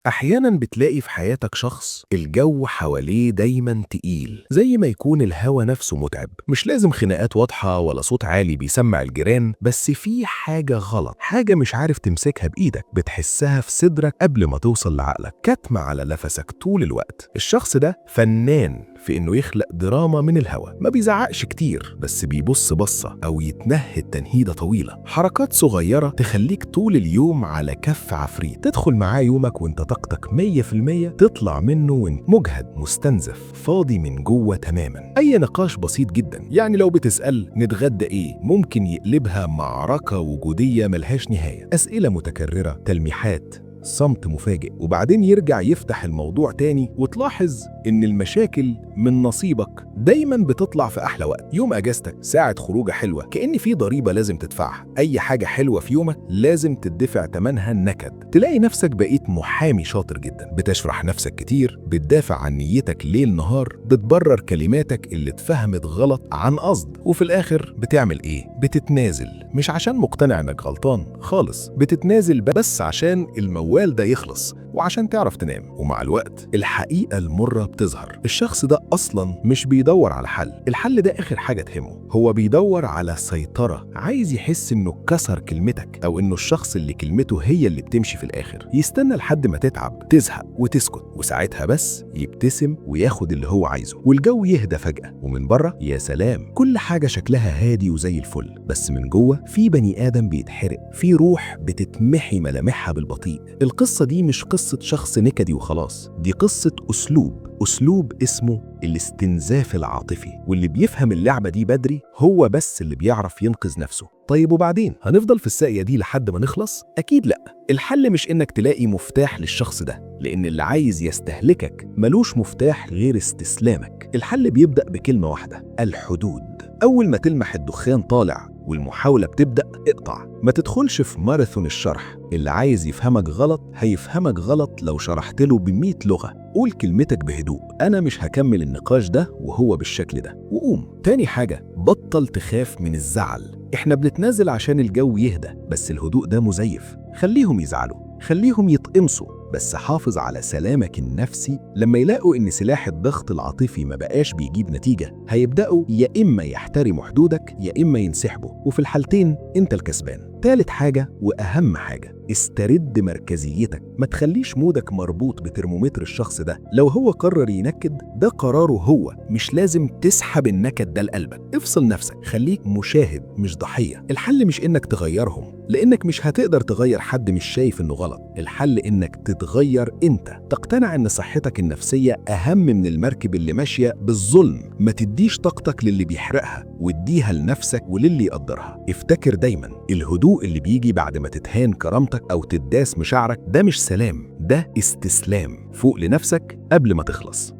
أحياناً بتلاقي في حياتك شخص الجو حواليه دايماً تقيل، زي ما يكون الهوا نفسه متعب. مش لازم خناقات واضحة ولا صوت عالي بيسمع الجيران، بس في حاجة غلط، حاجة مش عارف تمسكها بإيدك، بتحسها في صدرك قبل ما توصل لعقلك، كتمة على نفسك طول الوقت. الشخص ده فنان في إنه يخلق دراما من الهوا، ما بيزعقش كتير بس بيبص بصة أو يتنهد تنهيدة طويلة، حركات صغيرة تخليك طول اليوم على كف عفريت. تدخل معاه يومك وانت طاقتك 100%، تطلع منه وانت مجهد مستنزف فاضي من جوه تماما. أي نقاش بسيط جدا، يعني لو بتسأل نتغدى إيه، ممكن يقلبها معركة وجودية ملهاش نهاية. أسئلة متكررة، تلميحات، صمت مفاجئ، وبعدين يرجع يفتح الموضوع تاني، وتلاحظ إن المشاكل من نصيبك دايما بتطلع في أحلى وقت. يوم أجازتك، ساعة خروجة حلوة، كأن في ضريبة لازم تدفعها. أي حاجة حلوة في يومك لازم تدفع تمنها النكد. تلاقي نفسك بقيت محامي شاطر جدا، بتشرح نفسك كتير، بتدافع عن نيتك ليل نهار، بتبرر كلماتك اللي اتفهمت غلط عن قصد، وفي الآخر بتعمل إيه؟ بتتنازل، مش عشان مقتنع إنك غلطان خالص، بتتنازل بس عشان الموال ده يخلص وعشان تعرف تنام. ومع الوقت الحقيقة المرة بتظهر، الشخص ده أصلا مش بيدور على حل، الحل ده آخر حاجة تهمه، هو بيدور على سيطرة، عايز يحس إنه كسر كلمتك، أو إنه الشخص اللي كلمته هي اللي بتمشي في الآخر. يستنى لحد ما تتعب، تزهق وتسكت، وساعتها بس يبتسم وياخد اللي هو عايزه، والجو يهدى فجأة، ومن بره يا سلام كل حاجة شكلها هادي وزي الفل، بس من جوه في بني آدم بيتحرق، في روح بتتمحي ملامحها بالبطيء. القصة دي مش قصة شخص نكدي وخلاص، دي قصة أسلوب اسمه الاستنزاف العاطفي، واللي بيفهم اللعبة دي بدري هو بس اللي بيعرف ينقذ نفسه. طيب وبعدين هنفضل في الساقية دي لحد ما نخلص؟ أكيد لأ. الحل مش إنك تلاقي مفتاح للشخص ده، لأن اللي عايز يستهلكك ملوش مفتاح غير استسلامك. الحل بيبدأ بكلمة واحدة: الحدود. أول ما تلمح الدخان طالع والمحاولة بتبدأ، اقطع. ما تدخلش في ماراثون الشرح، اللي عايز يفهمك غلط هيفهمك غلط لو شرحت له ب100 لغة. قول كلمتك بهدوء: أنا مش هكمل النقاش ده وهو بالشكل ده، وقوم. تاني حاجة، بطل تخاف من الزعل. احنا بنتنازل عشان الجو يهدى، بس الهدوء ده مزيف. خليهم يزعلوا، خليهم يتقمصوا، بس حافظ على سلامك النفسي. لما يلاقوا ان سلاح الضغط العاطفي ما بقاش بيجيب نتيجة، هيبدأوا يا إما يحترموا حدودك يا إما ينسحبوا، وفي الحالتين انت الكسبان. تالت حاجة وأهم حاجة، استرد مركزيتك. ما تخليش مودك مربوط بترمومتر الشخص ده. لو هو قرر ينكد، ده قراره هو، مش لازم تسحب النكد ده لقلبك. افصل نفسك، خليك مشاهد مش ضحية. الحل مش إنك تغيرهم، لأنك مش هتقدر تغير حد مش شايف إنه غلط. الحل إنك تتغير أنت، تقتنع إن صحتك النفسية أهم من المركب اللي ماشية بالظلم. ما تديش طاقتك للي بيحرقها، واديها لنفسك وللي يقدرها. افتكر دايما، الهدوء اللي بيجي بعد ما تتهان كرامتك أو تداس مشاعرك ده مش سلام، ده استسلام. فوق لنفسك قبل ما تخلص.